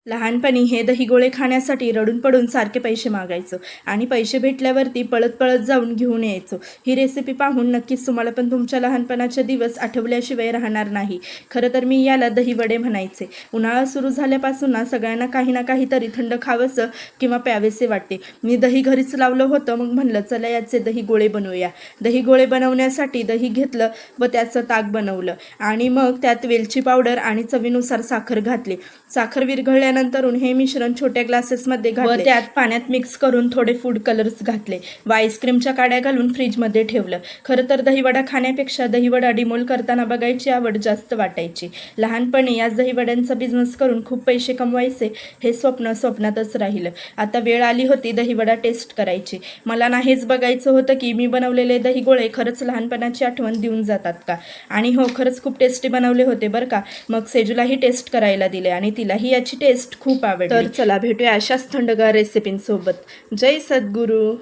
लहानपणी हे दही गोळे खाण्यासाठी रडून पडून सारखे पैसे मागायचो आणि पैसे भेटल्यावरती पळत पळत जाऊन घेऊन यायचो. ही रेसिपी पाहून नक्कीच तुम्हाला पण तुमच्या लहानपणाचे दिवस आठवल्याशिवाय राहणार नाही. खरं तर मी याला दही वडे म्हणायचे. उन्हाळा सुरू झाल्यापासून ना सगळ्यांना काही ना काहीतरी थंड खावंसं किंवा प्यावेसे वाटते. मी दही घरीच लावलं होतं, मग म्हणलं चला याचे दही गोळे बनवूया. दही गोळे बनवण्यासाठी दही घेतलं व त्याचं ताक बनवलं आणि मग त्यात वेलची पावडर आणि चवीनुसार साखर घातली. साखर विरघळल्यानंतरून हे मिश्रण छोट्या ग्लासेसमध्ये घातले व त्यात पाण्यात मिक्स करून थोडे फूड कलर्स घातले व आईस्क्रीमच्या काड्या घालून फ्रीजमध्ये ठेवलं. खरं तर दहीवडा खाण्यापेक्षा दहीवडा डिमोल करताना बघायची आवड जास्त वाटायची. लहानपणी याच दहीवड्यांचा बिझनेस करून खूप पैसे कमवायचे हे स्वप्न स्वप्नातच राहिलं. आता वेळ आली होती दहीवडा टेस्ट करायची. मला ना हेच बघायचं होतं की मी बनवलेले दही गोळे खरंच लहानपणाची आठवण देऊन जातात का. आणि हो, खरंच खूप टेस्टी बनवले होते बरं का. मग सेजूलाही टेस्ट करायला दिले आणि तिलाही याची टेस्ट खूप आवडली. तर चला भेटूया अशाच थंडगार रेसिपींसोबत. जय सद्गुरू.